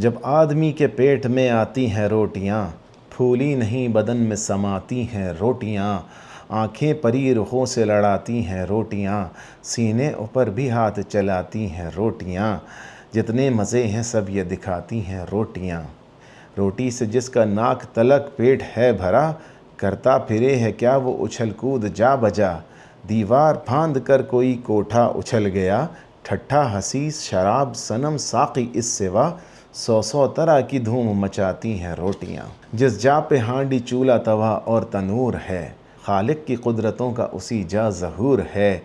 جب آدمی کے پیٹ میں آتی ہیں روٹیاں، پھولی نہیں بدن میں سماتی ہیں روٹیاں، آنکھیں پری رخوں سے لڑاتی ہیں روٹیاں، سینے اوپر بھی ہاتھ چلاتی ہیں روٹیاں، جتنے مزے ہیں سب یہ دکھاتی ہیں روٹیاں۔ روٹی سے جس کا ناک تلک پیٹ ہے بھرا، کرتا پھرے ہے کیا وہ اچھل کود جا بجا، دیوار پھاند کر کوئی کوٹھا اچھل گیا، ٹھٹھا حسیس شراب صنم ساقی اس سوا، سو سو طرح کی دھوم مچاتی ہیں روٹیاں۔ جس جا پہ ہانڈی چولہا توا اور تنور ہے، خالق کی قدرتوں کا اسی جا ظہور ہے،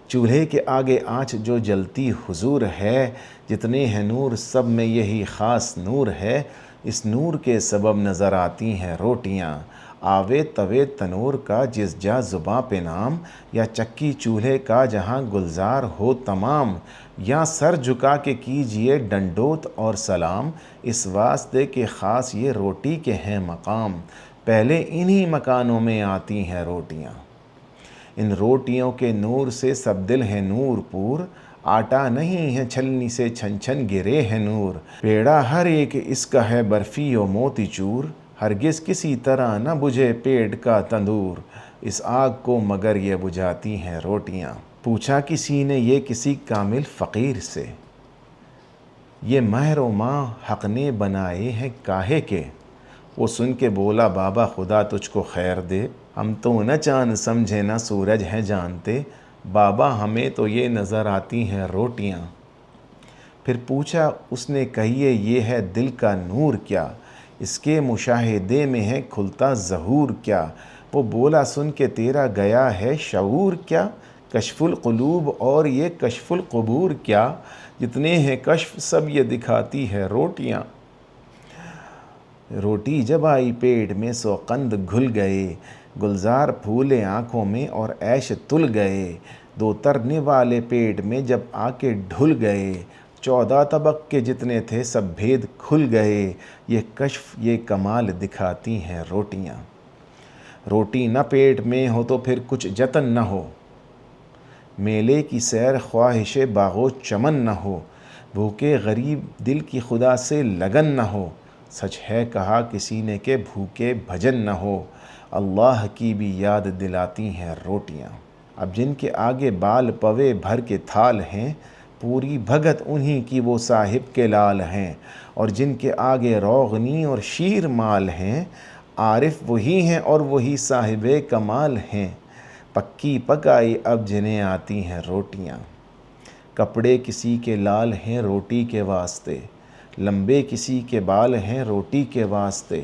چولہے کے آگے آنچ جو جلتی حضور ہے، جتنے ہیں نور سب میں یہی خاص نور ہے، اس نور کے سبب نظر آتی ہیں روٹیاں۔ آوے توے تنور کا جس جا زباں پہ نام، یا چکی چولہے کا جہاں گلزار ہو تمام، یا سر جھکا کے کیجئے ڈنڈوت اور سلام، اس واسطے کہ خاص یہ روٹی کے ہیں مقام، پہلے انہی مکانوں میں آتی ہیں روٹیاں۔ ان روٹیوں کے نور سے سب دل ہے نور پور، آٹا نہیں ہے چھلنی سے چھن چھن گرے ہے نور، پیڑا ہر ایک اس کا ہے برفی و موتی چور، ہرگز کسی طرح نہ بجھے پیٹ کا تندور، اس آگ کو مگر یہ بجھاتی ہیں روٹیاں۔ پوچھا کسی نے یہ کسی کامل فقیر سے، یہ مہر و ماہ حق نے بنائے ہیں کاہے کے، وہ سن کے بولا بابا خدا تجھ کو خیر دے، ہم تو نہ چاند سمجھے نہ سورج ہیں جانتے، بابا ہمیں تو یہ نظر آتی ہیں روٹیاں۔ پھر پوچھا اس نے کہیے یہ ہے دل کا نور کیا، اس کے مشاہدے میں ہے کھلتا ظہور کیا، وہ بولا سن کے تیرا گیا ہے شعور کیا، کشف القلوب اور یہ کشف القبور کیا، جتنے ہیں کشف سب یہ دکھاتی ہے روٹیاں۔ روٹی جب آئی پیٹ میں سو قند گھل گئے، گلزار پھولے آنکھوں میں اور عیش تل گئے، دو ترنے والے پیٹ میں جب آ کے ڈھل گئے، 14 طبق کے جتنے تھے سب بھید کھل گئے، یہ کشف یہ کمال دکھاتی ہیں روٹیاں۔ روٹی نہ پیٹ میں ہو تو پھر کچھ جتن نہ ہو، میلے کی سیر خواہش باغ و چمن نہ ہو، بھوکے غریب دل کی خدا سے لگن نہ ہو، سچ ہے کہا کسی نے کہ بھوکے بھجن نہ ہو، اللہ کی بھی یاد دلاتی ہیں روٹیاں۔ اب جن کے آگے بال پوے بھر کے تھال ہیں، پوری بھگت انہی کی وہ صاحب کے لال ہیں، اور جن کے آگے روغنی اور شیر مال ہیں، عارف وہی ہیں اور وہی صاحب کمال ہیں، پکی پکائی اب جنہیں آتی ہیں روٹیاں۔ کپڑے کسی کے لال ہیں روٹی کے واسطے، لمبے کسی کے بال ہیں روٹی کے واسطے،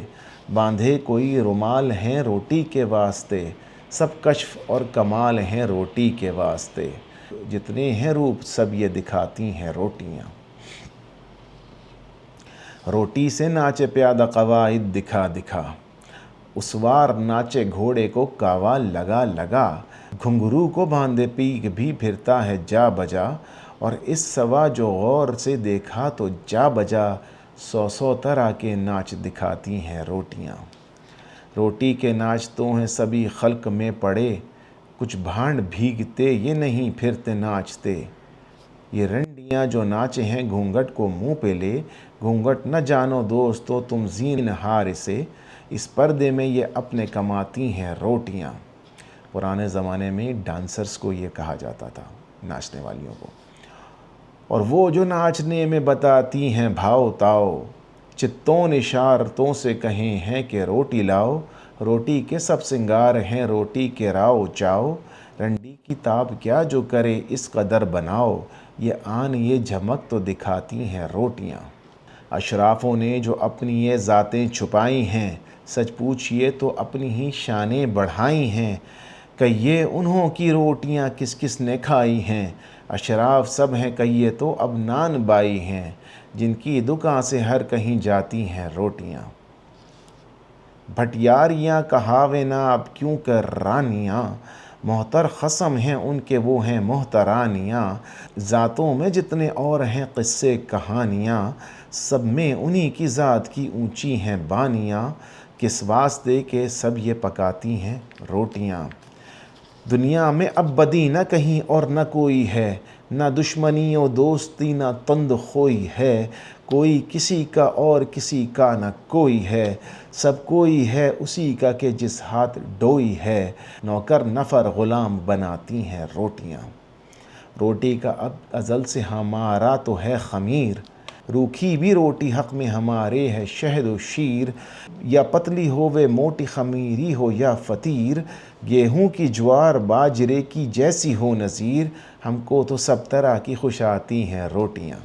باندھے کوئی رومال ہیں روٹی کے واسطے، سب کشف اور کمال ہیں روٹی کے واسطے، جتنے ہیں روپ سب یہ دکھاتی ہیں روٹیاں۔ روٹی سے ناچے پیادہ قواعد دکھا دکھا، اسوار ناچے گھوڑے کو کاوا لگا لگا، گھنگرو کو باندھے پیک بھی پھرتا ہے جا بجا، اور اس سوا جو غور سے دیکھا تو جا بجا، سو سو طرح کے ناچ دکھاتی ہیں روٹیاں۔ روٹی کے ناچ تو ہیں سبھی خلق میں پڑے، کچھ بھانڈ بھیگتے یہ نہیں پھرتے ناچتے، یہ رنڈیاں جو ناچے ہیں گھونگھٹ کو منہ پہ لے، گھونگھٹ نہ جانو دوستو تم زینہار سے، اس پردے میں یہ اپنے کماتی ہیں روٹیاں۔ پرانے زمانے میں ڈانسرز کو یہ کہا جاتا تھا، ناچنے والیوں کو، اور وہ جو ناچنے میں بتاتی ہیں بھاؤ تاؤ، چتوں اشارتوں سے کہیں ہیں کہ روٹی لاؤ، روٹی کے سب سنگار ہیں روٹی کے راؤ چاؤ، رنڈی کی تاب کیا جو کرے اس قدر بناؤ، یہ آن یہ جھمک تو دکھاتی ہیں روٹیاں۔ اشرافوں نے جو اپنی یہ ذاتیں چھپائی ہیں، سچ پوچھئے تو اپنی ہی شانیں بڑھائی ہیں، کہیے انہوں کی روٹیاں کس کس نے کھائی ہیں، اشراف سب ہیں کہیے تو اب نان بائی ہیں، جن کی دکان سے ہر کہیں جاتی ہیں روٹیاں۔ بھٹیاریاں کہاوے نا اب کیوں کر رانیاں، محتر خصم ہیں ان کے وہ ہیں محترانیاں، ذاتوں میں جتنے اور ہیں قصے کہانیاں، سب میں انہی کی ذات کی اونچی ہیں بانیاں، کس واسطے کہ سب یہ پکاتی ہیں روٹیاں۔ دنیا میں اب بدی نہ کہیں اور نہ کوئی ہے، نہ دشمنی و دوستی نہ تند خوئی ہے، کوئی کسی کا اور کسی کا نہ کوئی ہے، سب کوئی ہے اسی کا کہ جس ہاتھ ڈوئی ہے، نوکر نفر غلام بناتی ہیں روٹیاں۔ روٹی کا اب ازل سے ہمارا تو ہے خمیر، روکھی بھی روٹی حق میں ہمارے ہے شہد و شیر، یا پتلی ہووے موٹی خمیری ہو یا فطیر، گیہوں کی جوار باجرے کی جیسی ہو نظیر، ہم کو تو سب طرح کی خوش آتی ہیں روٹیاں۔